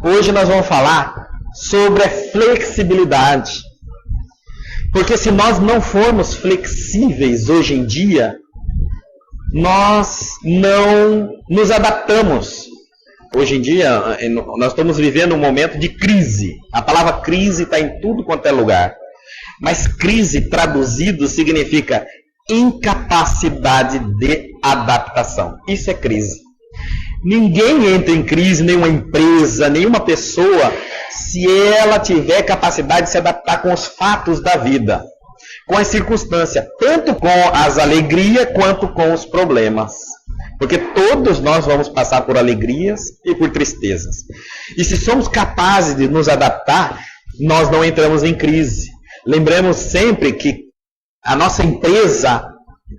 Hoje nós vamos falar sobre a flexibilidade. Porque se nós não formos flexíveis hoje em dia, nós não nos adaptamos. Hoje em dia, nós estamos vivendo um momento de crise. A palavra crise está em tudo quanto é lugar. Mas crise, traduzido, significa incapacidade de adaptação. Isso é crise. Ninguém entra em crise, nenhuma empresa, nenhuma pessoa, se ela tiver capacidade de se adaptar com os fatos da vida, com as circunstâncias, tanto com as alegrias quanto com os problemas. Porque todos nós vamos passar por alegrias e por tristezas. E se somos capazes de nos adaptar, nós não entramos em crise. Lembremos sempre que a nossa empresa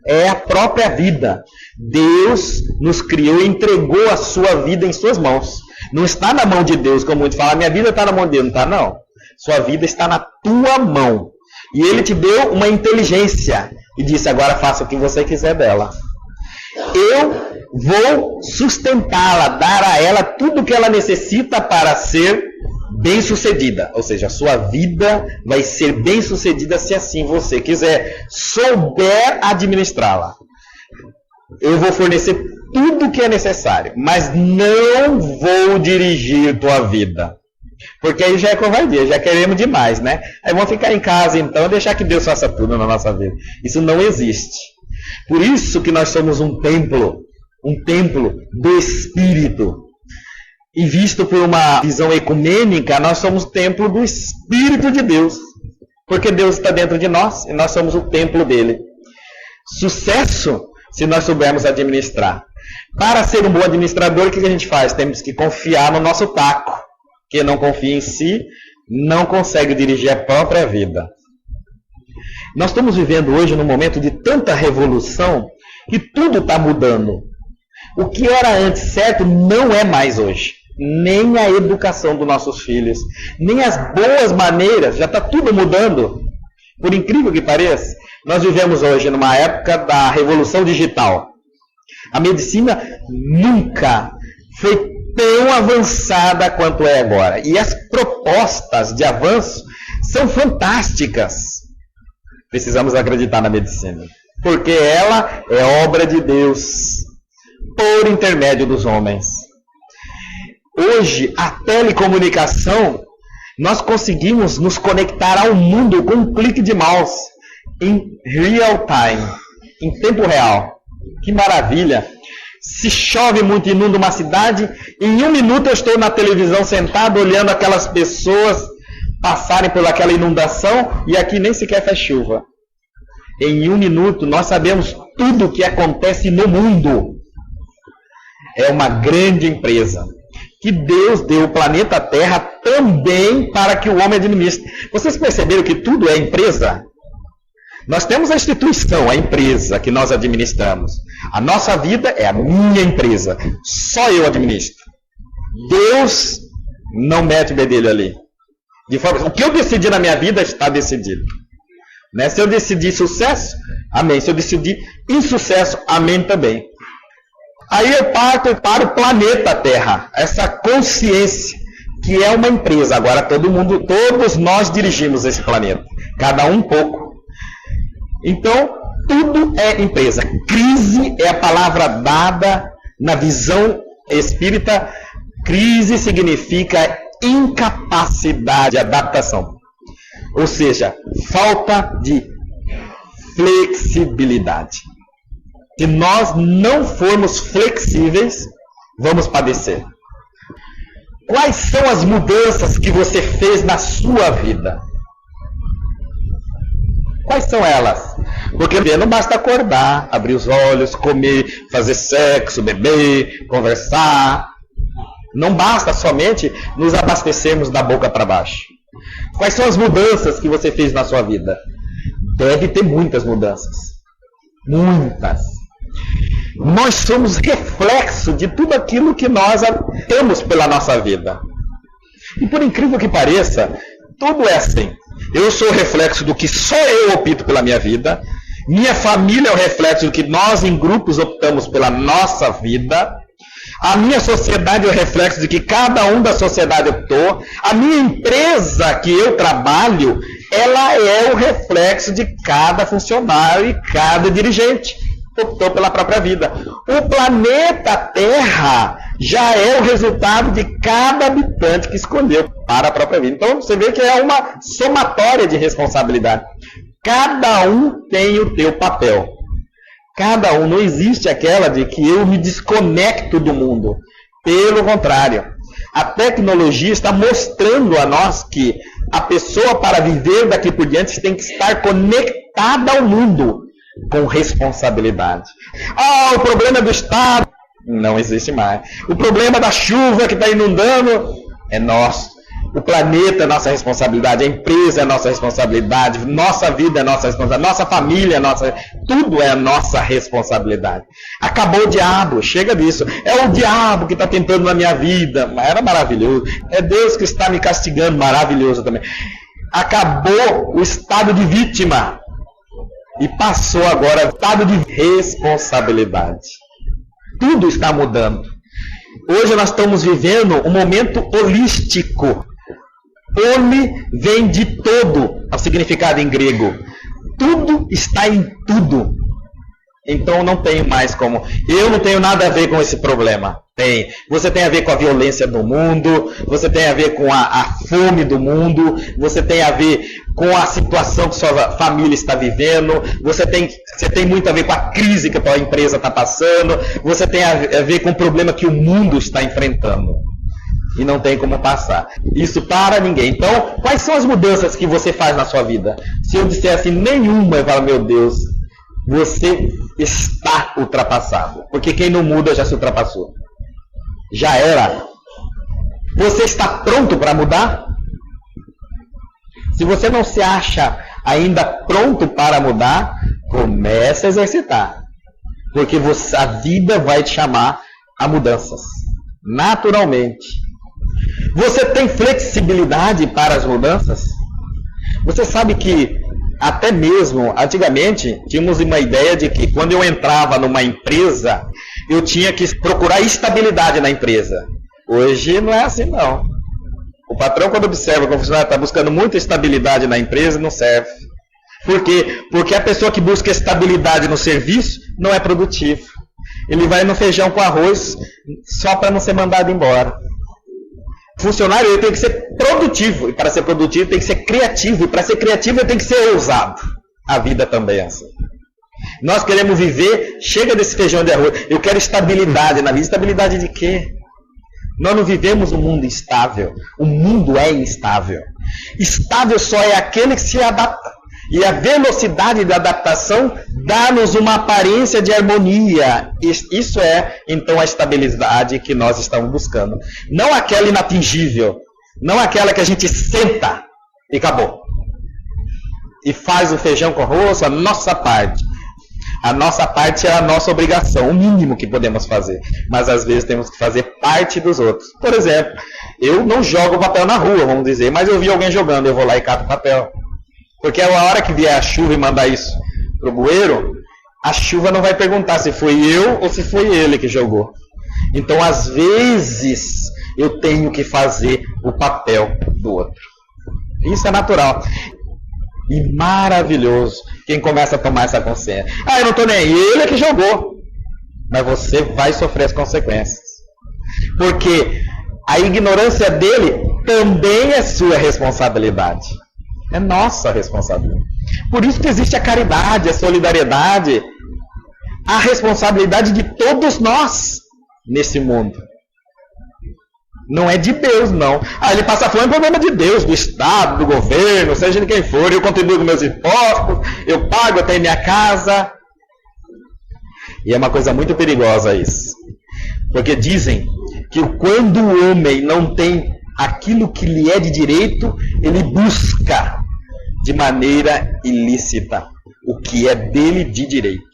é a própria vida. Deus nos criou e entregou a sua vida em suas mãos. Não está na mão de Deus, como muitos falam, minha vida está na mão de Deus. Não está, não. Sua vida está na tua mão. E Ele te deu uma inteligência e disse, agora faça o que você quiser dela. Eu vou sustentá-la, dar a ela tudo o que ela necessita para ser bem-sucedida. Ou seja, a sua vida vai ser bem-sucedida se assim você quiser, souber administrá-la. Eu vou fornecer tudo o que é necessário, mas não vou dirigir tua vida. Porque aí já é covardia, já queremos demais, né? Aí vamos ficar em casa então e deixar que Deus faça tudo na nossa vida. Isso não existe. Por isso que nós somos um templo do Espírito. E visto por uma visão ecumênica, nós somos templo do Espírito de Deus. Porque Deus está dentro de nós e nós somos o templo dele. Sucesso se nós soubermos administrar. Para ser um bom administrador, o que a gente faz? Temos que confiar no nosso taco. Quem não confia em si, não consegue dirigir a própria vida. Nós estamos vivendo hoje num momento de tanta revolução que tudo está mudando. O que era antes certo não é mais hoje. Nem a educação dos nossos filhos, nem as boas maneiras, já está tudo mudando. Por incrível que pareça, nós vivemos hoje numa época da revolução digital. A medicina nunca foi tão avançada quanto é agora. E as propostas de avanço são fantásticas. Precisamos acreditar na medicina, porque ela é obra de Deus, por intermédio dos homens. Hoje, a telecomunicação, nós conseguimos nos conectar ao mundo com um clique de mouse, em real time, em tempo real. Que maravilha! Se chove muito e inunda uma cidade, em 1 minuto eu estou na televisão sentado olhando aquelas pessoas passarem por aquela inundação e aqui nem sequer faz chuva. Em 1 minuto nós sabemos tudo o que acontece no mundo. É uma grande empresa que Deus deu o planeta Terra também para que o homem administre. Vocês perceberam que tudo é empresa? Nós temos a instituição, a empresa que nós administramos. A nossa vida é a minha empresa. Só eu administro. Deus não mete o bedelho ali. De forma, o que eu decidi na minha vida está decidido. Né? Se eu decidir sucesso, amém. Se eu decidir insucesso, amém também. Aí eu parto para o planeta Terra. Essa consciência que é uma empresa. Agora todos nós dirigimos esse planeta. Cada um pouco. Então, tudo é empresa. Crise é a palavra dada na visão espírita. Crise significa incapacidade de adaptação. Ou seja, falta de flexibilidade. Se nós não formos flexíveis, vamos padecer. Quais são as mudanças que você fez na sua vida? Quais são elas? Porque não basta acordar, abrir os olhos, comer, fazer sexo, beber, conversar. Não basta somente nos abastecermos da boca para baixo. Quais são as mudanças que você fez na sua vida? Deve ter muitas mudanças. Muitas. Nós somos reflexo de tudo aquilo que nós temos pela nossa vida. E por incrível que pareça, tudo é assim. Eu sou o reflexo do que só eu opto pela minha vida. Minha família é o reflexo do que nós em grupos optamos pela nossa vida. A minha sociedade é o reflexo de que cada um da sociedade optou. A minha empresa que eu trabalho, ela é o reflexo de cada funcionário e cada dirigente. Optou pela própria vida. O planeta Terra já é o resultado de cada habitante que escolheu para a própria vida. Então você vê que é uma somatória de responsabilidade. Cada um tem o teu papel. Cada um, não existe aquela de que eu me desconecto do mundo. Pelo contrário, a tecnologia está mostrando a nós que a pessoa, para viver daqui por diante, tem que estar conectada ao mundo com responsabilidade. O problema do Estado não existe mais. O problema da chuva que está inundando é nosso. O planeta é nossa responsabilidade, a empresa é nossa responsabilidade, nossa vida é nossa responsabilidade, nossa família é nossa, tudo é nossa responsabilidade. Acabou o diabo, chega disso. É o diabo que está tentando na minha vida, era maravilhoso. É Deus que está me castigando, maravilhoso também. Acabou o estado de vítima e passou agora o estado de responsabilidade. Tudo está mudando. Hoje nós estamos vivendo um momento holístico. Holi vem de todo, o significado em grego. Tudo está em tudo. Então não tenho mais como. Eu não tenho nada a ver com esse problema. Tem. Você tem a ver com a violência do mundo, você tem a ver com a fome do mundo, você tem a ver com a situação que sua família está vivendo, você tem muito a ver com a crise que a tua empresa está passando, você tem a ver com o problema que o mundo está enfrentando. E não tem como passar. Isso para ninguém. Então, quais são as mudanças que você faz na sua vida? Se eu dissesse nenhuma, eu falo, meu Deus, você está ultrapassado. Porque quem não muda já se ultrapassou. Já era. Você está pronto para mudar? Se você não se acha ainda pronto para mudar, comece a exercitar. Porque a vida vai te chamar a mudanças. Naturalmente. Você tem flexibilidade para as mudanças? Você sabe que até mesmo, antigamente, tínhamos uma ideia de que quando eu entrava numa empresa, eu tinha que procurar estabilidade na empresa. Hoje não é assim, não. O patrão, quando observa que o funcionário está buscando muita estabilidade na empresa, não serve. Por quê? Porque a pessoa que busca estabilidade no serviço não é produtivo. Ele vai no feijão com arroz só para não ser mandado embora. O funcionário ele tem que ser produtivo. E para ser produtivo tem que ser criativo. E para ser criativo ele tem que ser ousado. A vida também é assim. Nós queremos viver, chega desse feijão de arroz. Eu quero estabilidade na vida. Estabilidade de quê? Nós não vivemos um mundo instável. O mundo é instável. Estável só é aquele que se adapta. E a velocidade da adaptação dá-nos uma aparência de harmonia. Isso é, então, a estabilidade que nós estamos buscando. Não aquela inatingível. Não aquela que a gente senta e acabou. E faz o feijão com arroz, a nossa parte. A nossa parte é a nossa obrigação, o mínimo que podemos fazer. Mas às vezes temos que fazer parte dos outros. Por exemplo, eu não jogo papel na rua, vamos dizer, mas eu vi alguém jogando, eu vou lá e cato papel. Porque a hora que vier a chuva e mandar isso pro bueiro, a chuva não vai perguntar se foi eu ou se foi ele que jogou. Então, às vezes, eu tenho que fazer o papel do outro. Isso é natural. E maravilhoso quem começa a tomar essa consciência. Eu não estou nem aí, ele é que jogou. Mas você vai sofrer as consequências. Porque a ignorância dele também é sua responsabilidade. É nossa responsabilidade. Por isso que existe a caridade, a solidariedade, a responsabilidade de todos nós nesse mundo. Não é de Deus, não. Ele passa fome é problema de Deus, do Estado, do governo, seja de quem for. Eu contribuo com meus impostos, eu pago, eu tenho minha casa. E é uma coisa muito perigosa isso. Porque dizem que quando o homem não tem aquilo que lhe é de direito, ele busca de maneira ilícita o que é dele de direito.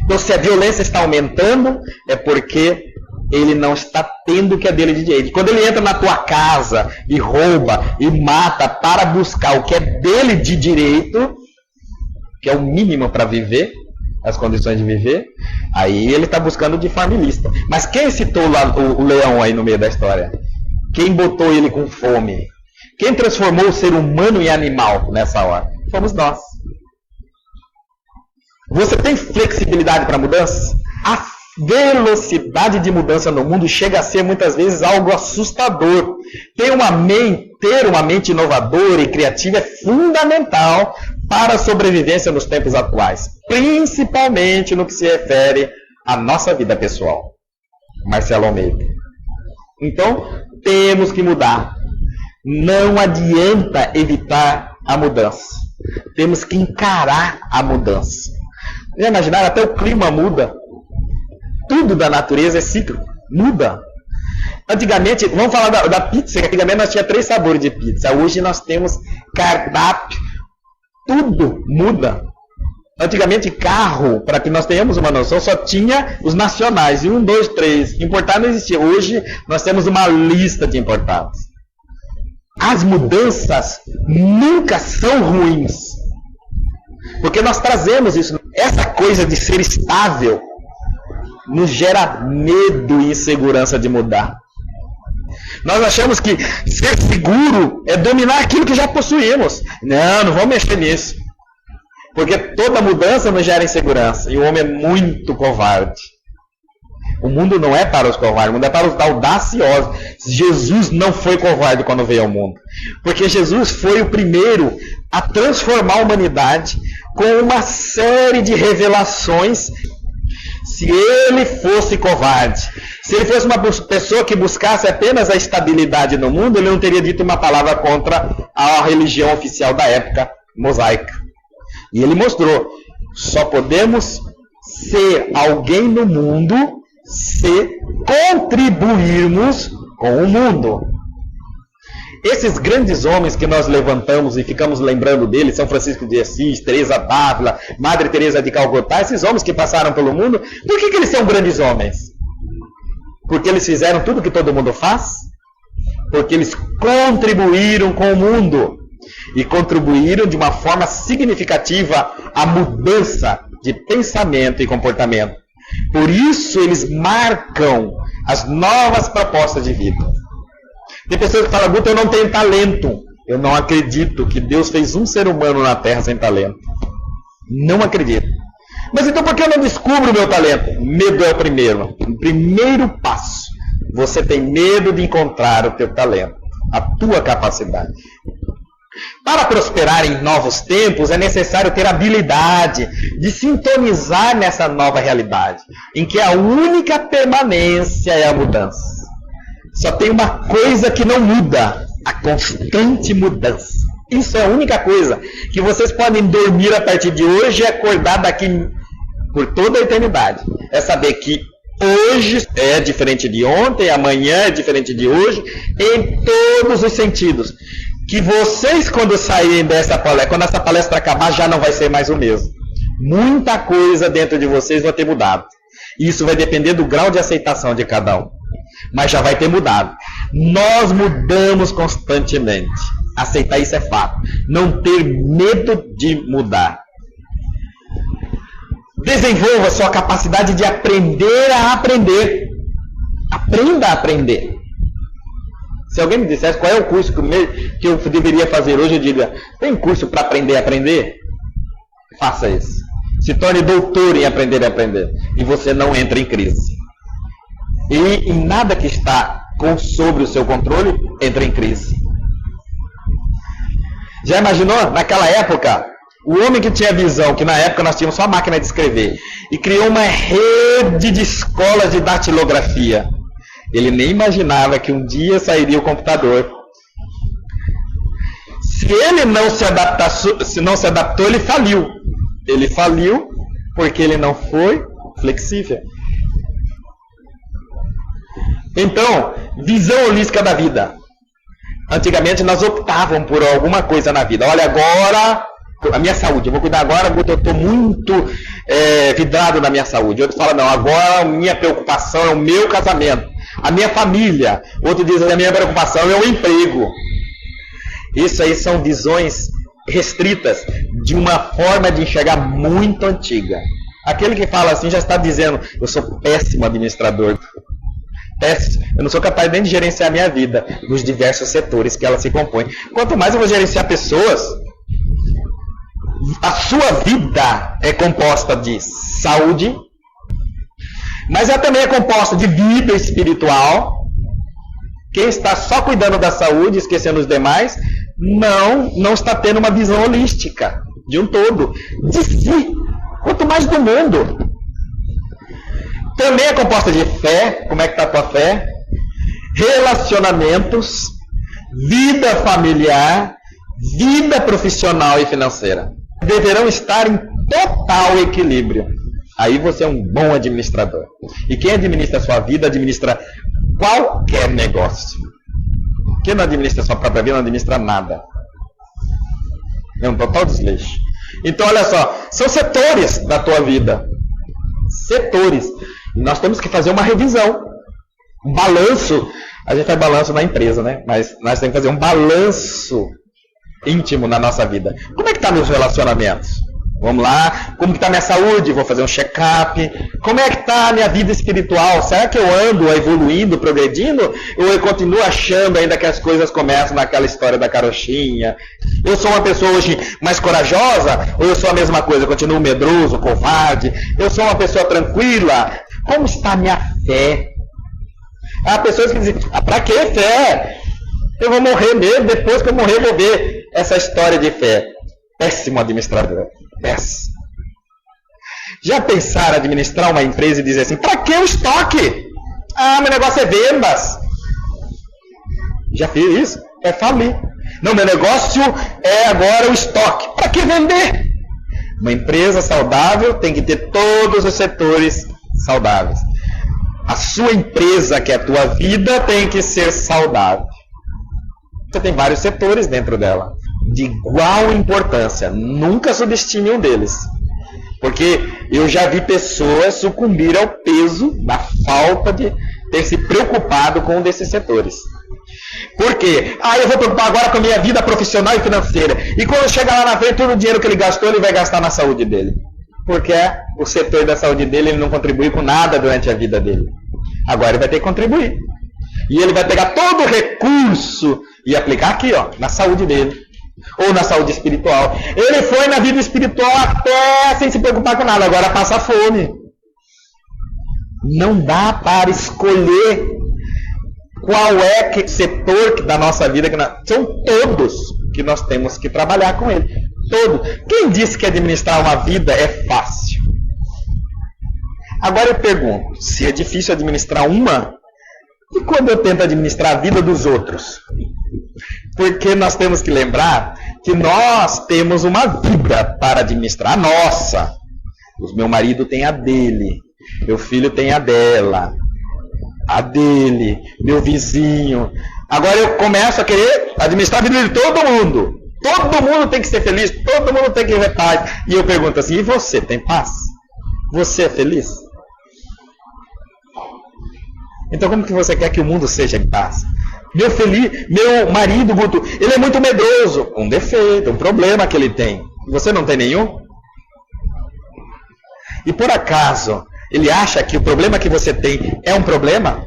Então, se a violência está aumentando, é porque ele não está tendo o que é dele de direito. Quando ele entra na tua casa e rouba e mata para buscar o que é dele de direito, que é o mínimo para viver, as condições de viver, aí ele está buscando de forma ilícita. Mas quem citou lá o leão aí no meio da história? Quem botou ele com fome? Quem transformou o ser humano em animal nessa hora? Fomos nós. Você tem flexibilidade para mudança? A velocidade de mudança no mundo chega a ser muitas vezes algo assustador. Ter uma mente inovadora e criativa é fundamental para a sobrevivência nos tempos atuais, principalmente no que se refere à nossa vida pessoal. Marcelo Almeida. Então, temos que mudar. Não adianta evitar a mudança. Temos que encarar a mudança. Já imaginaram? Até o clima muda. Tudo da natureza é cíclico. Muda. Antigamente, vamos falar da pizza, que antigamente nós tínhamos 3 sabores de pizza. Hoje nós temos cardápio. Tudo muda. Antigamente, carro, para que nós tenhamos uma noção, só tinha os nacionais. E 1, 2, 3. Importar não existia. Hoje nós temos uma lista de importados. As mudanças nunca são ruins. Porque nós trazemos isso. Essa coisa de ser estável nos gera medo e insegurança de mudar. Nós achamos que ser seguro é dominar aquilo que já possuímos. Não vamos mexer nisso. Porque toda mudança nos gera insegurança. E o homem é muito covarde. O mundo não é para os covardes, o mundo é para os audaciosos. Jesus não foi covarde quando veio ao mundo. Porque Jesus foi o primeiro a transformar a humanidade com uma série de revelações. Se ele fosse covarde, se ele fosse uma pessoa que buscasse apenas a estabilidade no mundo, ele não teria dito uma palavra contra a religião oficial da época, mosaica. E ele mostrou, só podemos ser alguém no mundo se contribuirmos com o mundo. Esses grandes homens que nós levantamos e ficamos lembrando deles, São Francisco de Assis, Teresa d'Ávila, Madre Teresa de Calcutá, esses homens que passaram pelo mundo, por que eles são grandes homens? Porque eles fizeram tudo que todo mundo faz? Porque eles contribuíram com o mundo. E contribuíram de uma forma significativa à mudança de pensamento e comportamento. Por isso eles marcam as novas propostas de vida. Tem pessoas que falam, Guto, eu não tenho talento. Eu não acredito que Deus fez um ser humano na Terra sem talento. Não acredito. Mas então por que eu não descubro o meu talento? Medo é o primeiro passo. Você tem medo de encontrar o teu talento, a tua capacidade. Para prosperar em novos tempos, é necessário ter habilidade de sintonizar nessa nova realidade, em que a única permanência é a mudança. Só tem uma coisa que não muda, a constante mudança. Isso é a única coisa que vocês podem dormir a partir de hoje e acordar daqui por toda a eternidade. É saber que hoje é diferente de ontem, amanhã é diferente de hoje, em todos os sentidos. Que vocês, quando saírem dessa palestra, quando essa palestra acabar, já não vai ser mais o mesmo. Muita coisa dentro de vocês vai ter mudado. Isso vai depender do grau de aceitação de cada um. Mas já vai ter mudado. Nós mudamos constantemente. Aceitar isso é fato. Não ter medo de mudar. Desenvolva sua capacidade de aprender a aprender. Aprenda a aprender. Se alguém me dissesse qual é o curso que eu deveria fazer hoje, eu diria, tem curso para aprender a aprender? Faça isso. Se torne doutor em aprender a aprender. E você não entra em crise. E em nada que está sobre o seu controle, entra em crise. Já imaginou? Naquela época, o homem que tinha visão, que na época nós tínhamos só a máquina de escrever, e criou uma rede de escolas de datilografia. Ele nem imaginava que um dia sairia o computador. Se ele não se adaptou, ele faliu. Ele faliu porque ele não foi flexível. Então, visão holística da vida. Antigamente nós optávamos por alguma coisa na vida. Olha, agora, a minha saúde, eu vou cuidar agora, eu estou muito vidrado na minha saúde. Outro fala, não, agora a minha preocupação é o meu casamento, a minha família. Outro diz, a minha preocupação é o emprego. Isso aí são visões restritas de uma forma de enxergar muito antiga. Aquele que fala assim já está dizendo, eu sou péssimo administrador. Péssimo. Eu não sou capaz nem de gerenciar a minha vida nos diversos setores que ela se compõe. Quanto mais eu vou gerenciar pessoas, a sua vida é composta de saúde, mas ela também é composta de vida espiritual. Quem está só cuidando da saúde, esquecendo os demais, não está tendo uma visão holística de um todo, de si, quanto mais do mundo. Também é composta de fé, como é que está a tua fé? Relacionamentos, vida familiar, vida profissional e financeira. Deverão estar em total equilíbrio. Aí você é um bom administrador. E quem administra a sua vida, administra qualquer negócio. Quem não administra a sua própria vida, não administra nada. É um total desleixo. Então, olha só, são setores da tua vida. Setores. E nós temos que fazer uma revisão. Um balanço. A gente faz balanço na empresa, né? Mas nós temos que fazer um balanço íntimo na nossa vida. Como é que está meus relacionamentos? Vamos lá. Como que está minha saúde? Vou fazer um check-up. Como é que está a minha vida espiritual? Será que eu ando evoluindo, progredindo? Ou eu continuo achando ainda que as coisas começam naquela história da carochinha? Eu sou uma pessoa hoje mais corajosa? Ou eu sou a mesma coisa? Eu continuo medroso, covarde? Eu sou uma pessoa tranquila? Como está a minha fé? Há pessoas que dizem, para que fé? Eu vou morrer mesmo, depois que eu morrer vou ver essa história de fé. Péssimo administrador. Péssimo. Já pensaram em administrar uma empresa e dizer assim, para que o estoque? Ah, meu negócio é vendas. Já fiz isso? É falir. Não, meu negócio é agora o estoque. Para que vender? Uma empresa saudável tem que ter todos os setores saudáveis. A sua empresa, que é a tua vida, tem que ser saudável. Você tem vários setores dentro dela, de igual importância. Nunca subestime um deles. Porque eu já vi pessoas sucumbir ao peso da falta de ter se preocupado com um desses setores. Por quê? Eu vou preocupar agora com a minha vida profissional e financeira. E quando chegar lá na frente, todo o dinheiro que ele gastou, ele vai gastar na saúde dele. Porque o setor da saúde dele, ele não contribui com nada durante a vida dele. Agora ele vai ter que contribuir. E ele vai pegar todo o recurso e aplicar aqui, ó, na saúde dele. Ou na saúde espiritual. Ele foi na vida espiritual até sem se preocupar com nada. Agora passa fome. Não dá para escolher qual é que setor da nossa vida. São todos que nós temos que trabalhar com ele. Todo. Quem disse que administrar uma vida é fácil? Agora eu pergunto, se é difícil administrar uma, e quando eu tento administrar a vida dos outros? Porque nós temos que lembrar que nós temos uma vida para administrar, a nossa. O meu marido tem a dele, meu filho tem a dela, a dele, meu vizinho. Agora eu começo a querer administrar a vida de todo mundo. Todo mundo tem que ser feliz, todo mundo tem que ter paz. E eu pergunto assim, e você tem paz? Você é feliz? Então como que você quer que o mundo seja em paz? Meu marido, Guto, ele é muito medroso. Um defeito, um problema que ele tem. E você não tem nenhum? E por acaso, ele acha que o problema que você tem é um problema?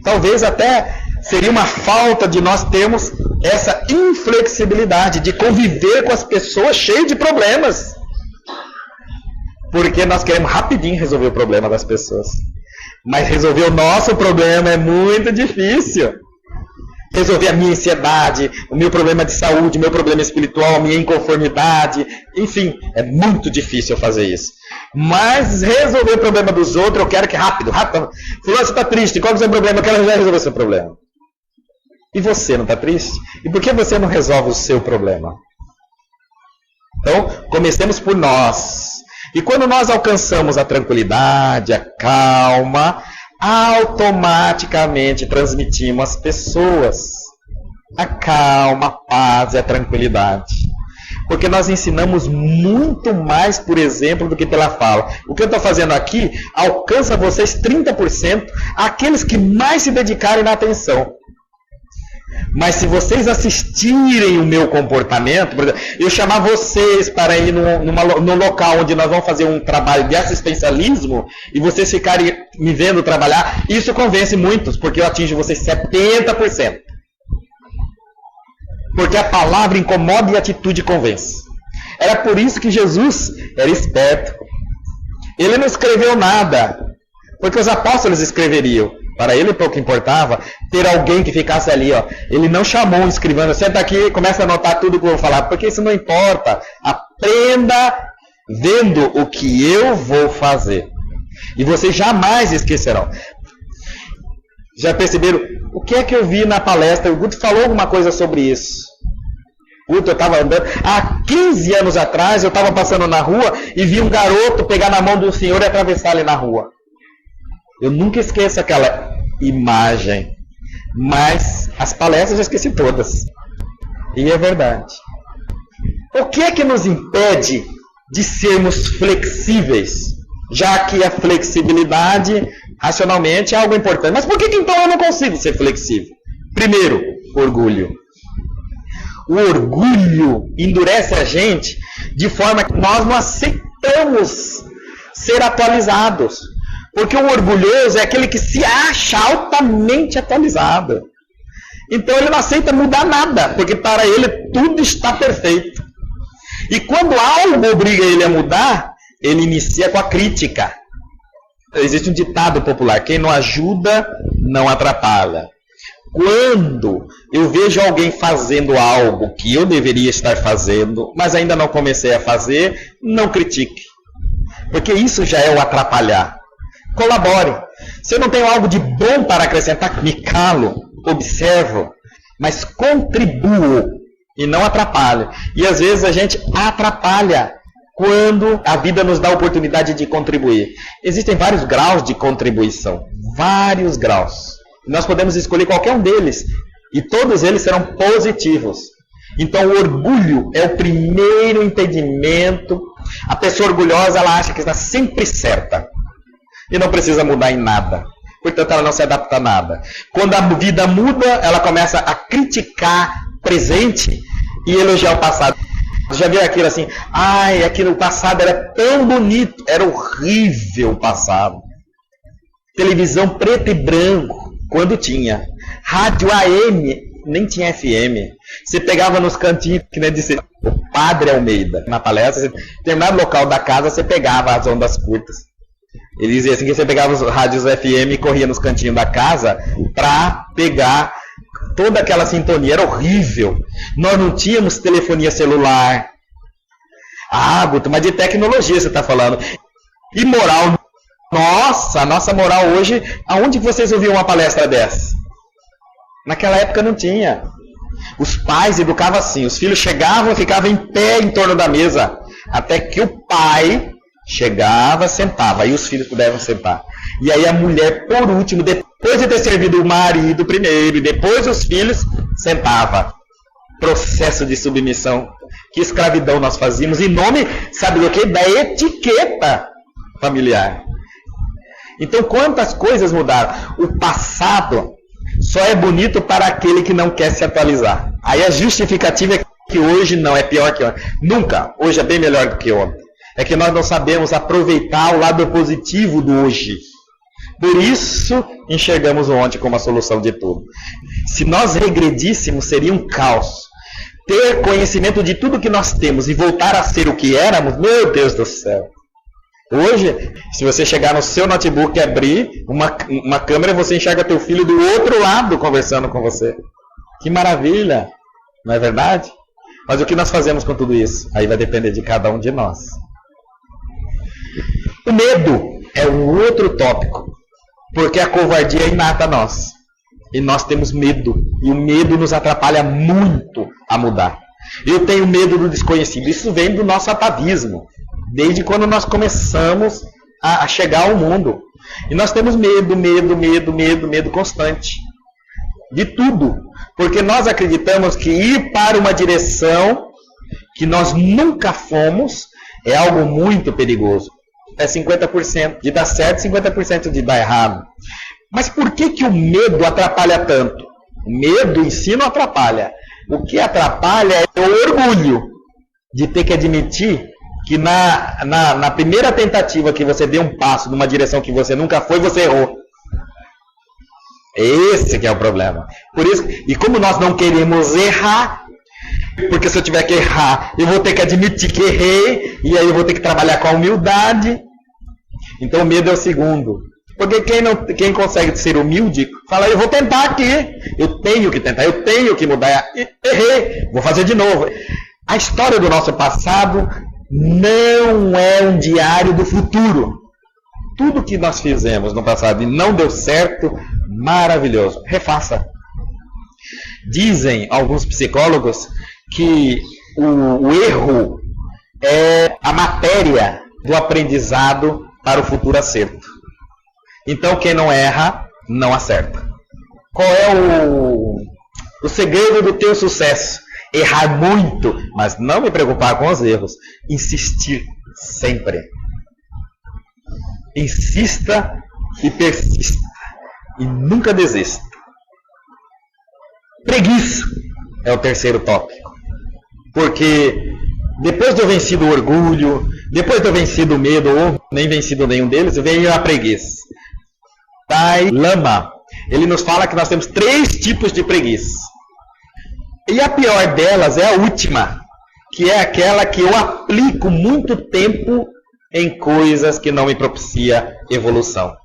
Talvez até seria uma falta de nós termos essa inflexibilidade de conviver com as pessoas cheias de problemas. Porque nós queremos rapidinho resolver o problema das pessoas. Mas resolver o nosso problema é muito difícil. Resolver a minha ansiedade, o meu problema de saúde, o meu problema espiritual, a minha inconformidade. Enfim, é muito difícil fazer isso. Mas resolver o problema dos outros, eu quero que rápido. Fulano, você está triste, qual é o seu problema? Eu quero já resolver o seu problema. E você não está triste? E por que você não resolve o seu problema? Então, comecemos por nós. E quando nós alcançamos a tranquilidade, a calma, automaticamente transmitimos às pessoas a calma, a paz e a tranquilidade. Porque nós ensinamos muito mais por exemplo do que pela fala. O que eu estou fazendo aqui alcança vocês 30%, aqueles que mais se dedicarem na atenção. Mas se vocês assistirem o meu comportamento, por exemplo, eu chamar vocês para ir num local onde nós vamos fazer um trabalho de assistencialismo e vocês ficarem me vendo trabalhar, isso convence muitos, porque eu atinjo vocês 70%. Porque a palavra incomoda e a atitude convence. Era por isso que Jesus era esperto. Ele não escreveu nada, porque os apóstolos escreveriam. Para ele pouco importava ter alguém que ficasse ali, ó. Ele não chamou um escrivano, senta aqui e começa a anotar tudo que eu vou falar, porque isso não importa. Aprenda vendo o que eu vou fazer. E vocês jamais esquecerão. Já perceberam? O que é que eu vi na palestra? O Guto falou alguma coisa sobre isso. Guto, eu estava andando. Há 15 anos atrás, eu estava passando na rua e vi um garoto pegar na mão do senhor e atravessar ele na rua. Eu nunca esqueço aquela imagem. Mas as palestras eu esqueci todas. E é verdade. O que é que nos impede de sermos flexíveis? Já que a flexibilidade, racionalmente, é algo importante. Mas por que então eu não consigo ser flexível? Primeiro, orgulho. O orgulho endurece a gente de forma que nós não aceitamos ser atualizados. Porque o orgulhoso é aquele que se acha altamente atualizado. Então ele não aceita mudar nada, porque para ele tudo está perfeito. E quando algo obriga ele a mudar, ele inicia com a crítica. Existe um ditado popular: quem não ajuda, não atrapalha. Quando eu vejo alguém fazendo algo que eu deveria estar fazendo, mas ainda não comecei a fazer, não critique. Porque isso já é o atrapalhar. Colabore. Se eu não tenho algo de bom para acrescentar, me calo, observo, mas contribuo e não atrapalho. E às vezes a gente atrapalha quando a vida nos dá a oportunidade de contribuir. Existem vários graus de contribuição. Vários graus. Nós podemos escolher qualquer um deles. E todos eles serão positivos. Então o orgulho é o primeiro impedimento. A pessoa orgulhosa, ela acha que está sempre certa. E não precisa mudar em nada. Portanto, ela não se adapta a nada. Quando a vida muda, ela começa a criticar o presente e elogiar o passado. Já viu aquilo assim? Ai, aquilo no passado era tão bonito. Era horrível o passado. Televisão preto e branco, quando tinha. Rádio AM, nem tinha FM. Você pegava nos cantinhos, que nem disse o Padre Almeida. Na palestra, em determinado local da casa, você pegava as ondas curtas. Ele dizia assim que você pegava os rádios FM e corria nos cantinhos da casa para pegar toda aquela sintonia. Era horrível. Nós não tínhamos telefonia celular. Ah, Guto, mas de tecnologia você está falando. E moral. Nossa, a nossa moral hoje, aonde vocês ouviram uma palestra dessa? Naquela época não tinha. Os pais educavam assim, os filhos chegavam e ficavam em pé em torno da mesa, até que o pai chegava, sentava, aí os filhos puderam sentar. E aí a mulher, por último, depois de ter servido o marido primeiro, e depois os filhos, sentava. Processo de submissão. Que escravidão nós fazíamos em nome, sabe do que? Da etiqueta familiar. Então, quantas coisas mudaram? O passado só é bonito para aquele que não quer se atualizar. Aí a justificativa é que hoje não é pior que ontem. Nunca. Hoje é bem melhor do que ontem. É que nós não sabemos aproveitar o lado positivo do hoje. Por isso, enxergamos o ontem como a solução de tudo. Se nós regredíssemos, seria um caos. Ter conhecimento de tudo que nós temos e voltar a ser o que éramos, meu Deus do céu. Hoje, se você chegar no seu notebook e abrir uma câmera, você enxerga teu filho do outro lado conversando com você. Que maravilha! Não é verdade? Mas o que nós fazemos com tudo isso? Aí vai depender de cada um de nós. O medo é um outro tópico, porque a covardia é inata a nós. E nós temos medo. E o medo nos atrapalha muito a mudar. Eu tenho medo do desconhecido. Isso vem do nosso atavismo. Desde quando nós começamos a chegar ao mundo. E nós temos medo constante. De tudo. Porque nós acreditamos que ir para uma direção que nós nunca fomos é algo muito perigoso. É 50% de dar certo, 50% de dar errado. Mas por que o medo atrapalha tanto? O medo em si não atrapalha. O que atrapalha é o orgulho de ter que admitir que na primeira tentativa que você deu um passo numa direção que você nunca foi, você errou. Esse que é o problema. Por isso, e como nós não queremos errar, porque se eu tiver que errar, eu vou ter que admitir que errei, e aí eu vou ter que trabalhar com a humildade. Então o medo é o segundo. Porque quem consegue ser humilde, fala, eu vou tentar aqui, eu tenho que tentar, eu tenho que mudar, errei, vou fazer de novo. A história do nosso passado não é um diário do futuro. Tudo que nós fizemos no passado e não deu certo, maravilhoso, refaça. Dizem alguns psicólogos que o erro é a matéria do aprendizado para o futuro acerto. Então quem não erra, não acerta. Qual é o segredo do teu sucesso? Errar muito, mas não me preocupar com os erros. Insistir sempre. Insista e persista. E nunca desista. Preguiça é o terceiro tópico. Porque depois de eu vencido o orgulho, depois de eu vencido o medo, ou nem vencido nenhum deles, veio a preguiça. Dalai Lama, ele nos fala que nós temos 3 tipos de preguiça. E a pior delas é a última, que é aquela que eu aplico muito tempo em coisas que não me propicia evolução.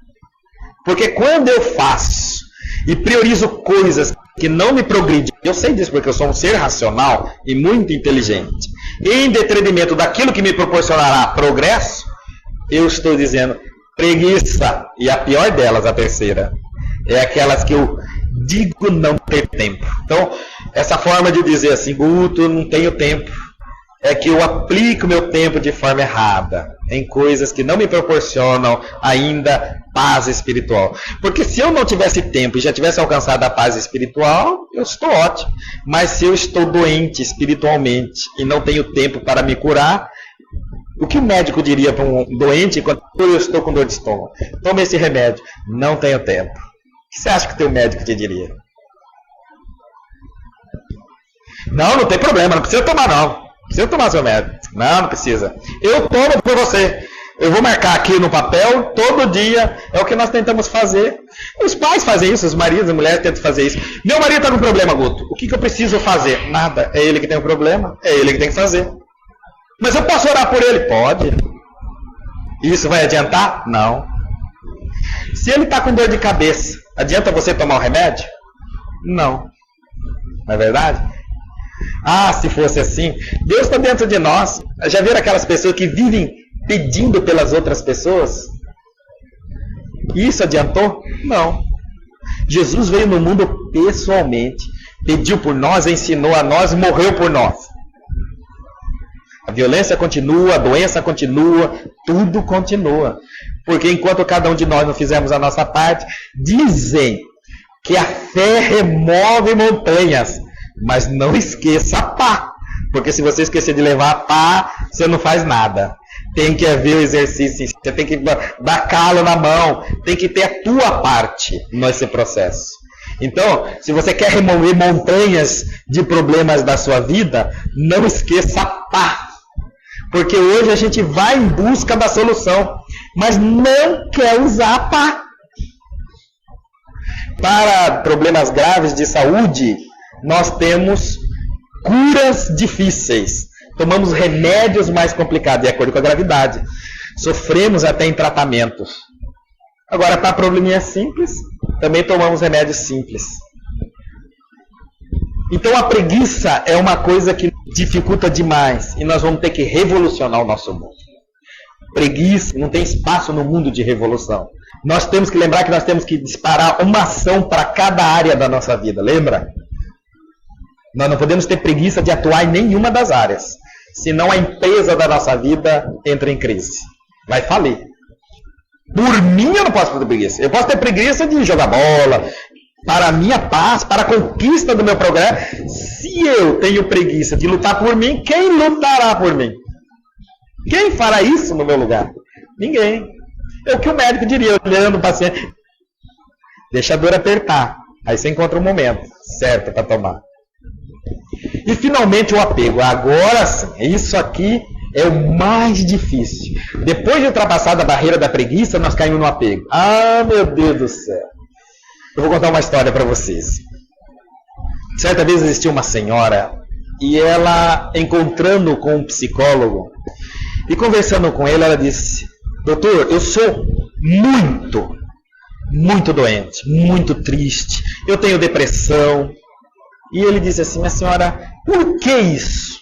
Porque quando eu faço e priorizo coisas que não me progridem, eu sei disso porque eu sou um ser racional e muito inteligente, em detrimento daquilo que me proporcionará progresso, eu estou dizendo preguiça. E a pior delas, a terceira, é aquelas que eu digo não ter tempo. Então, essa forma de dizer assim, Guto, não tenho tempo, é que eu aplico meu tempo de forma errada, em coisas que não me proporcionam ainda paz espiritual. Porque se eu não tivesse tempo e já tivesse alcançado a paz espiritual, eu estou ótimo. Mas se eu estou doente espiritualmente e não tenho tempo para me curar, o que o médico diria para um doente quando eu estou com dor de estômago? Toma esse remédio. Não tenho tempo. O que você acha que o teu médico te diria? Não tem problema, não precisa tomar não. Não precisa tomar seu médico. Não precisa. Eu tomo por você. Eu vou marcar aqui no papel, todo dia, é o que nós tentamos fazer. Os pais fazem isso, os maridos, as mulheres tentam fazer isso. Meu marido está com problema, Guto. O que eu preciso fazer? Nada. É ele que tem o problema, é ele que tem que fazer. Mas eu posso orar por ele? Pode. Isso vai adiantar? Não. Se ele está com dor de cabeça, adianta você tomar o remédio? Não. Não é verdade? Ah, se fosse assim, Deus está dentro de nós. Já viram aquelas pessoas que vivem pedindo pelas outras pessoas? Isso adiantou? Não. Jesus veio no mundo pessoalmente, pediu por nós, ensinou a nós e morreu por nós. A violência continua, a doença continua, tudo continua. Porque enquanto cada um de nós não fizermos a nossa parte, dizem que a fé remove montanhas. Mas não esqueça a pá. Porque se você esquecer de levar a pá, você não faz nada. Tem que haver o exercício, você tem que dar calo na mão, tem que ter a tua parte nesse processo. Então, se você quer remover montanhas de problemas da sua vida, não esqueça a pá. Porque hoje a gente vai em busca da solução, mas não quer usar a pá. Para problemas graves de saúde, nós temos curas difíceis. Tomamos remédios mais complicados, de acordo com a gravidade. Sofremos até em tratamentos. Agora, para probleminha simples, também tomamos remédios simples. Então, a preguiça é uma coisa que dificulta demais. E nós vamos ter que revolucionar o nosso mundo. Preguiça, não tem espaço no mundo de revolução. Nós temos que lembrar que nós temos que disparar uma ação para cada área da nossa vida. Lembra? Nós não podemos ter preguiça de atuar em nenhuma das áreas. Senão a empresa da nossa vida entra em crise. Vai falir. Por mim eu não posso ter preguiça. Eu posso ter preguiça de jogar bola, para a minha paz, para a conquista do meu progresso. Se eu tenho preguiça de lutar por mim, quem lutará por mim? Quem fará isso no meu lugar? Ninguém. É o que o médico diria, olhando o paciente. Deixa a dor apertar. Aí você encontra um momento certo para tomar. E finalmente o apego. Agora sim, isso aqui é o mais difícil. Depois de ultrapassar a barreira da preguiça, nós caímos no apego. Ah, meu Deus do céu. Eu vou contar uma história para vocês. Certa vez existia uma senhora e ela, encontrando com um psicólogo e conversando com ele, ela disse: doutor, eu sou muito doente, muito triste, eu tenho depressão. E ele disse assim: a senhora, por que isso?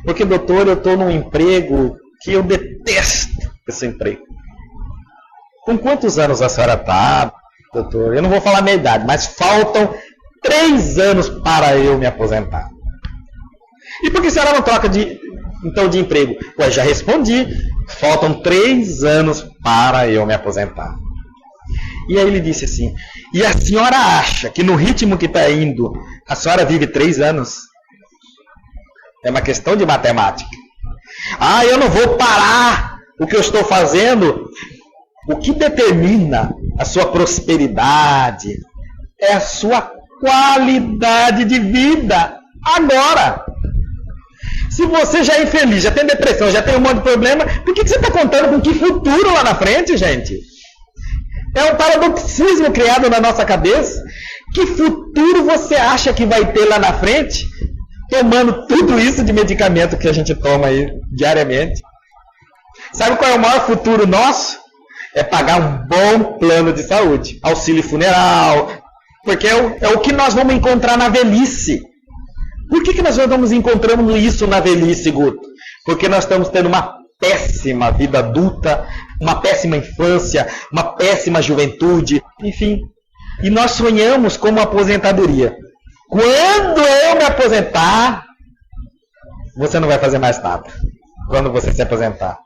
Porque, doutor, eu estou num emprego que eu detesto esse emprego. Com quantos anos a senhora está, doutor? Eu não vou falar a minha idade, mas faltam 3 anos para eu me aposentar. E por que a senhora não troca de emprego? Pois já respondi, faltam 3 anos para eu me aposentar. E aí ele disse assim: e a senhora acha que no ritmo que está indo, a senhora vive 3 anos? É uma questão de matemática. Ah, eu não vou parar o que eu estou fazendo. O que determina a sua prosperidade é a sua qualidade de vida agora. Se você já é infeliz, já tem depressão, já tem um monte de problema, por que você está contando com que futuro lá na frente, gente? É um paradoxismo criado na nossa cabeça. Que futuro você acha que vai ter lá na frente, tomando tudo isso de medicamento que a gente toma aí diariamente? Sabe qual é o maior futuro nosso? É pagar um bom plano de saúde, auxílio funeral, porque é o que nós vamos encontrar na velhice. Por que nós vamos encontrando isso na velhice, Guto? Porque nós estamos tendo uma péssima vida adulta, uma péssima infância, uma péssima juventude, enfim. E nós sonhamos com uma aposentadoria. Quando eu me aposentar, você não vai fazer mais nada. Quando você se aposentar,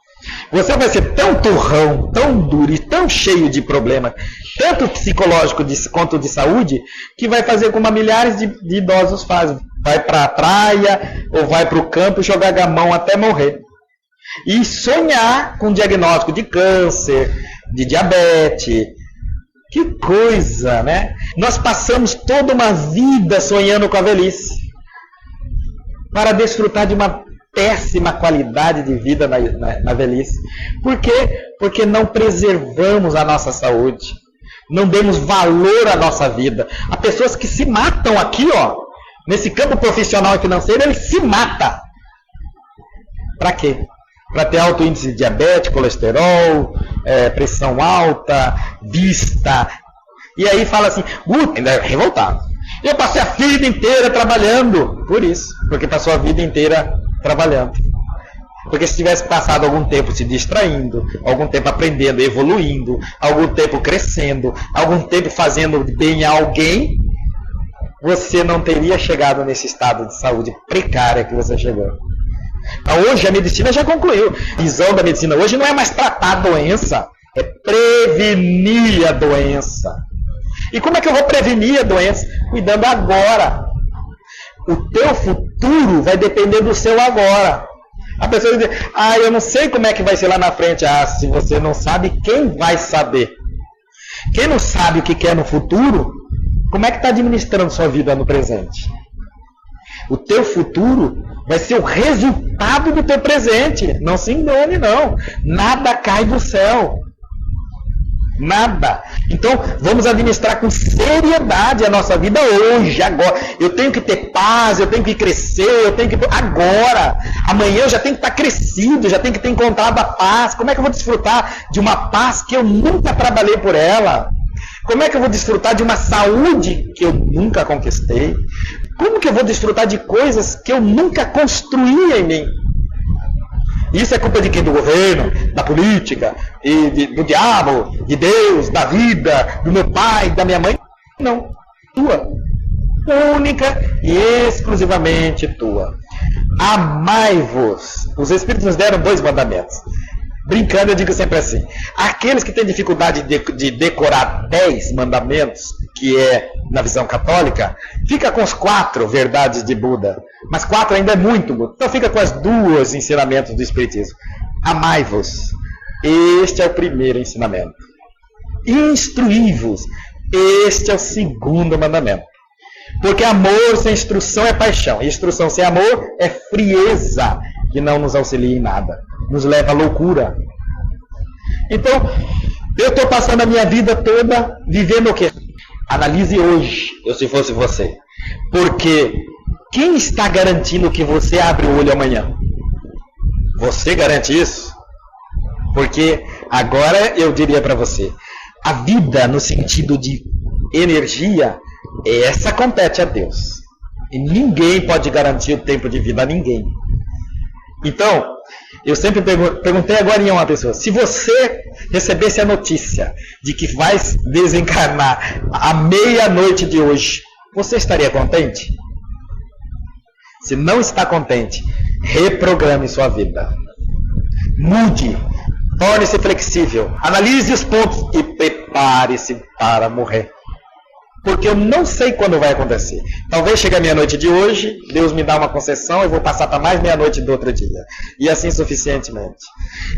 você vai ser tão turrão, tão duro e tão cheio de problemas, tanto psicológico quanto de saúde, que vai fazer como milhares de idosos fazem. Vai para a praia ou vai para o campo jogar gamão até morrer. E sonhar com diagnóstico de câncer, de diabetes. Que coisa, né? Nós passamos toda uma vida sonhando com a velhice, para desfrutar de uma péssima qualidade de vida na velhice. Por quê? Porque não preservamos a nossa saúde. Não demos valor à nossa vida. Há pessoas que se matam aqui, ó, nesse campo profissional e financeiro, ele se mata. Para quê? Para ter alto índice de diabetes, colesterol, pressão alta, vista. E aí fala assim: ainda é revoltado. Eu passei a vida inteira trabalhando. Por isso, porque passou a vida inteira trabalhando. Porque se tivesse passado algum tempo se distraindo, algum tempo aprendendo, evoluindo, algum tempo crescendo, algum tempo fazendo bem a alguém, você não teria chegado nesse estado de saúde precária que você chegou. Hoje a medicina já concluiu. A visão da medicina hoje não é mais tratar a doença, é prevenir a doença. E como é que eu vou prevenir a doença? Cuidando agora. O teu futuro vai depender do seu agora. A pessoa diz: eu não sei como é que vai ser lá na frente. Se você não sabe, quem vai saber? Quem não sabe o que quer no futuro, como é que está administrando sua vida no presente? O teu futuro vai ser o resultado do teu presente. Não se engane, não. Nada cai do céu. Nada. Então, vamos administrar com seriedade a nossa vida hoje, agora. Eu tenho que ter paz, eu tenho que crescer, eu tenho que... Agora. Amanhã eu já tenho que estar crescido, já tenho que ter encontrado a paz. Como é que eu vou desfrutar de uma paz que eu nunca trabalhei por ela? Como é que eu vou desfrutar de uma saúde que eu nunca conquistei? Como que eu vou desfrutar de coisas que eu nunca construí em mim? Isso é culpa de quem? Do governo, da política, do diabo, de Deus, da vida, do meu pai, da minha mãe? Não. Tua. Única e exclusivamente tua. Amai-vos. Os Espíritos nos deram 2 mandamentos. Brincando, eu digo sempre assim: aqueles que têm dificuldade de decorar 10 mandamentos, que é na visão católica, fica com os 4 verdades de Buda. Mas 4 ainda é muito, então fica com as 2 ensinamentos do Espiritismo. Amai-vos. Este é o primeiro ensinamento. Instruí-vos. Este é o segundo mandamento. Porque amor sem instrução é paixão. E instrução sem amor é frieza, que não nos auxilia em nada. Nos leva à loucura. Então, eu estou passando a minha vida toda vivendo o quê? Analise hoje, eu se fosse você. Porque quem está garantindo que você abre o olho amanhã? Você garante isso? Porque agora eu diria para você, a vida no sentido de energia, essa compete a Deus. E ninguém pode garantir o tempo de vida a ninguém. Então, eu sempre perguntei agora em uma pessoa, se você recebesse a notícia de que vai desencarnar à meia-noite de hoje, você estaria contente? Se não está contente, reprograme sua vida. Mude, torne-se flexível, analise os pontos e prepare-se para morrer. Porque eu não sei quando vai acontecer. Talvez chegue a meia-noite de hoje, Deus me dá uma concessão e vou passar para mais meia-noite do outro dia. E assim suficientemente.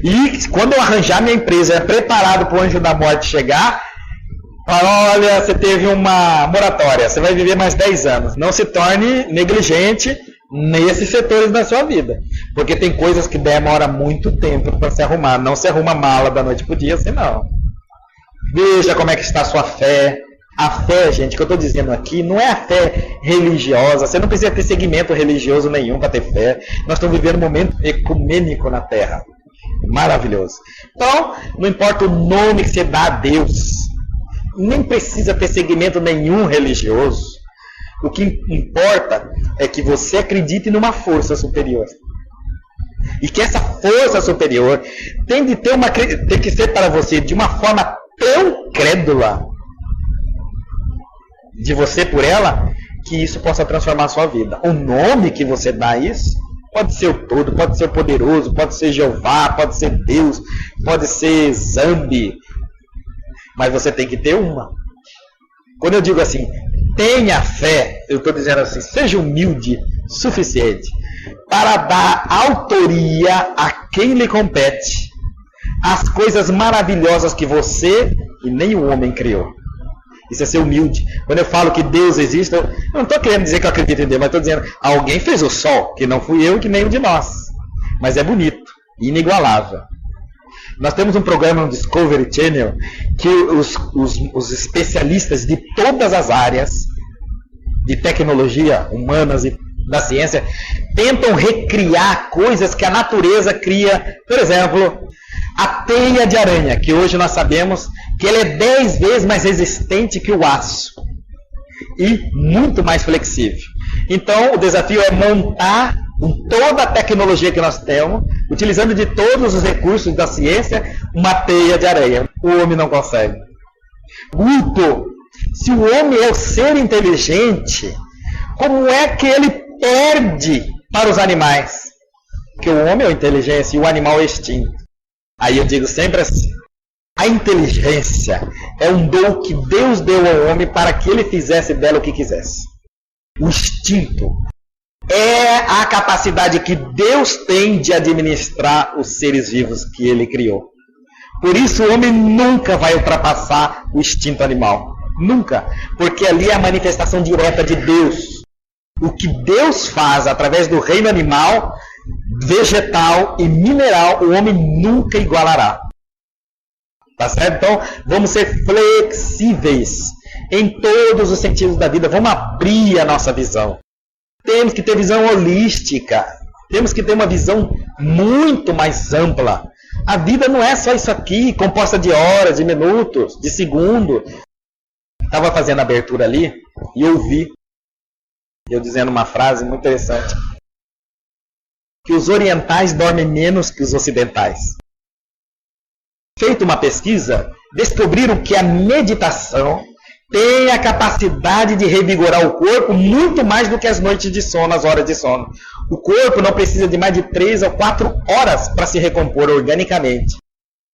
E quando eu arranjar minha empresa, é preparado para o anjo da morte chegar, fala, olha, você teve uma moratória, você vai viver mais 10 anos. Não se torne negligente nesses setores da sua vida. Porque tem coisas que demoram muito tempo para se arrumar. Não se arruma mala da noite para o dia, assim não. Veja como é que está a sua fé. A fé, gente, que eu estou dizendo aqui, não é a fé religiosa. Você não precisa ter segmento religioso nenhum para ter fé. Nós estamos vivendo um momento ecumênico na Terra. Maravilhoso. Então, não importa o nome que você dá a Deus. Nem precisa ter segmento nenhum religioso. O que importa é que você acredite numa força superior. E que essa força superior tem que ser para você de uma forma tão crédula, de você por ela, que isso possa transformar a sua vida. O nome que você dá a isso pode ser o todo, pode ser o poderoso, pode ser Jeová, pode ser Deus, pode ser Zambi, mas você tem que ter uma. Quando eu digo assim, tenha fé, eu estou dizendo assim, seja humilde o suficiente para dar autoria a quem lhe compete as coisas maravilhosas que você e nem o homem criou. Isso é ser humilde. Quando eu falo que Deus existe, eu não estou querendo dizer que eu acredito em Deus, mas estou dizendo, alguém fez o sol, que não fui eu e que nem um de nós. Mas é bonito, inigualável. Nós temos um programa no Discovery Channel que os especialistas de todas as áreas de tecnologia, humanas e da ciência, tentam recriar coisas que a natureza cria. Por exemplo, a teia de aranha, que hoje nós sabemos que ela é 10 vezes mais resistente que o aço e muito mais flexível. Então, o desafio é montar com toda a tecnologia que nós temos, utilizando de todos os recursos da ciência, uma teia de aranha. O homem não consegue. Guto, se o homem é o ser inteligente, como é que ele perde para os animais? Porque o homem é a inteligência e o animal é extinto. Aí eu digo sempre assim, a inteligência é um dom que Deus deu ao homem para que ele fizesse dela o que quisesse. O instinto é a capacidade que Deus tem de administrar os seres vivos que ele criou. Por isso o homem nunca vai ultrapassar o instinto animal. Nunca. Porque ali é a manifestação direta de Deus. O que Deus faz através do reino animal, vegetal e mineral, o homem nunca igualará. Tá certo? Então, vamos ser flexíveis em todos os sentidos da vida. Vamos abrir a nossa visão. Temos que ter visão holística. Temos que ter uma visão muito mais ampla. A vida não é só isso aqui, composta de horas, de minutos, de segundo. Estava fazendo a abertura ali e ouvi eu dizendo uma frase muito interessante. Que os orientais dormem menos que os ocidentais. Feita uma pesquisa, descobriram que a meditação tem a capacidade de revigorar o corpo muito mais do que as noites de sono, as horas de sono. O corpo não precisa de mais de 3 ou 4 horas para se recompor organicamente.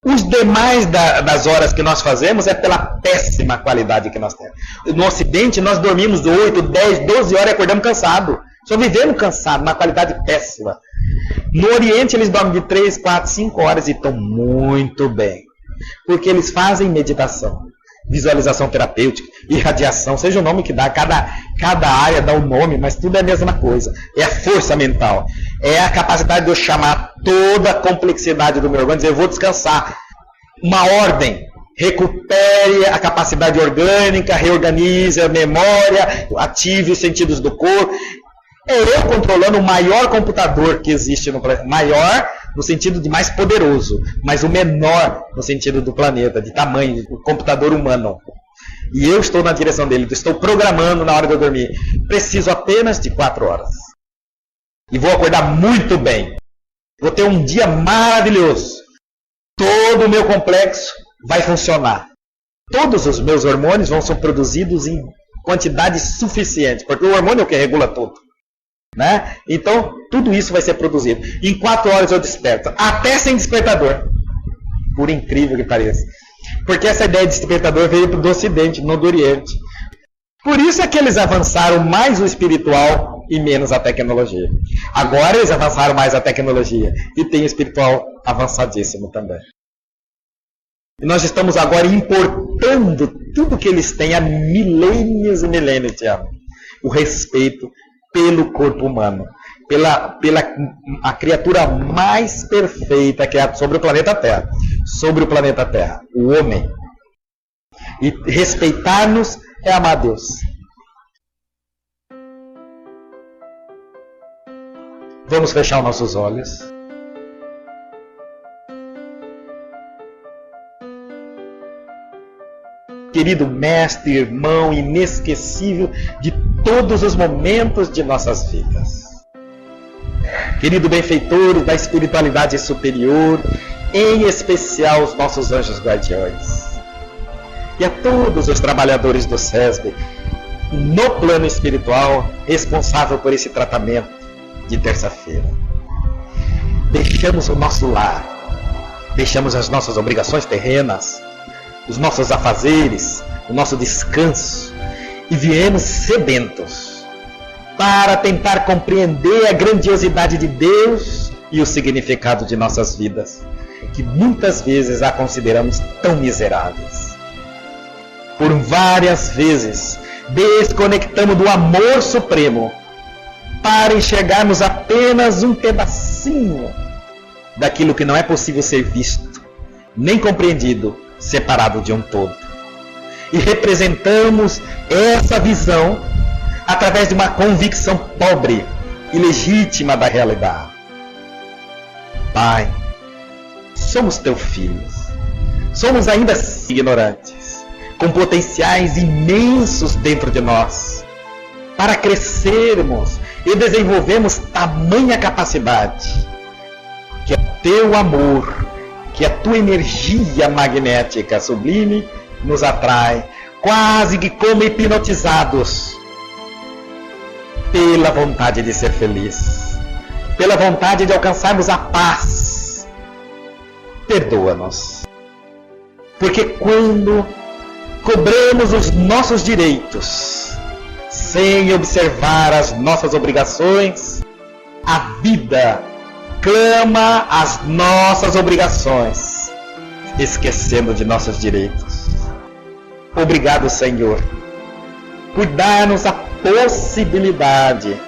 Os demais das horas que nós fazemos é pela péssima qualidade que nós temos. No Ocidente, nós dormimos 8, 10, 12 horas e acordamos cansados. Só vivemos cansados, uma qualidade péssima. No Oriente, eles dormem de 3, 4, 5 horas e estão muito bem. Porque eles fazem meditação. visualização terapêutica, irradiação, seja o nome que dá, cada área dá um nome, mas tudo é a mesma coisa. É a força mental, é a capacidade de eu chamar toda a complexidade do meu organismo, dizer, eu vou descansar. Uma ordem, recupere a capacidade orgânica, reorganize a memória, ative os sentidos do corpo. É eu controlando o maior computador que existe no planeta. Maior no sentido de mais poderoso, mas o menor no sentido do planeta, de tamanho, o computador humano. E eu estou na direção dele, estou programando na hora de eu dormir. Preciso apenas de 4 horas. E vou acordar muito bem. Vou ter um dia maravilhoso. Todo o meu complexo vai funcionar. Todos os meus hormônios vão ser produzidos em quantidades suficientes, porque o hormônio é o que regula tudo. Né? Então, tudo isso vai ser produzido. Em 4 horas eu desperto, até sem despertador. Por incrível que pareça. Porque essa ideia de despertador veio do Ocidente, não do Oriente. Por isso é que eles avançaram mais o espiritual e menos a tecnologia. Agora eles avançaram mais a tecnologia e tem o espiritual avançadíssimo também. E nós estamos agora importando tudo que eles têm há milênios e milênios de anos. O respeito pelo corpo humano, pela a criatura mais perfeita que há sobre o planeta Terra, o homem. E respeitar-nos é amar a Deus. Vamos fechar os nossos olhos. Querido mestre, irmão inesquecível de todos os momentos de nossas vidas. Querido benfeitor da espiritualidade superior, em especial os nossos anjos guardiões. E a todos os trabalhadores do SESB, no plano espiritual, responsável por esse tratamento de terça-feira. Deixamos o nosso lar, deixamos as nossas obrigações terrenas, os nossos afazeres, o nosso descanso, e viemos sedentos para tentar compreender a grandiosidade de Deus e o significado de nossas vidas, que muitas vezes a consideramos tão miseráveis. Por várias vezes desconectamos do amor supremo para enxergarmos apenas um pedacinho daquilo que não é possível ser visto, nem compreendido, separado de um todo. E representamos essa visão através de uma convicção pobre e legítima da realidade. Pai, somos teus filhos. Somos ainda ignorantes, com potenciais imensos dentro de nós, para crescermos e desenvolvermos tamanha capacidade que é teu amor, que a tua energia magnética sublime nos atrai, quase que como hipnotizados, pela vontade de ser feliz, pela vontade de alcançarmos a paz. Perdoa-nos, porque quando cobramos os nossos direitos, sem observar as nossas obrigações, a vida clama as nossas obrigações, esquecendo de nossos direitos. Obrigado, Senhor, por dar-nos a possibilidade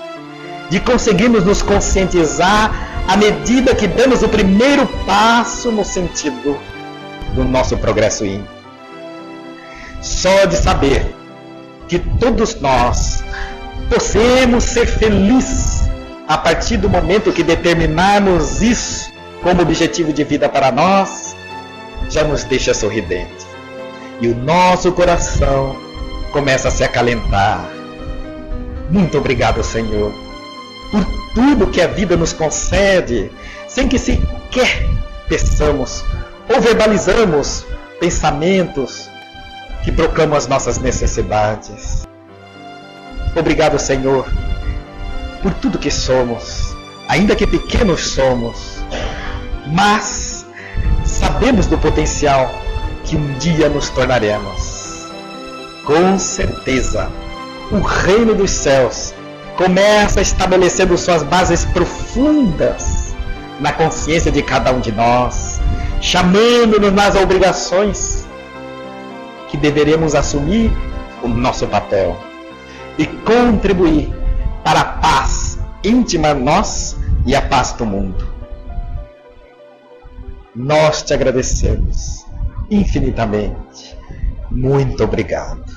de conseguirmos nos conscientizar à medida que damos o primeiro passo no sentido do nosso progresso íntimo. Só de saber que todos nós podemos ser felizes a partir do momento que determinarmos isso como objetivo de vida para nós, já nos deixa sorridente. E o nosso coração começa a se acalentar. Muito obrigado, Senhor, por tudo que a vida nos concede, sem que sequer peçamos ou verbalizamos pensamentos que proclamam as nossas necessidades. Obrigado, Senhor, por tudo que somos, ainda que pequenos somos, mas sabemos do potencial que um dia nos tornaremos. Com certeza, o reino dos céus começa estabelecendo suas bases profundas na consciência de cada um de nós, chamando-nos nas obrigações que deveremos assumir o nosso papel e contribuir para a paz íntima nós e a paz do mundo. Nós te agradecemos infinitamente. Muito obrigado.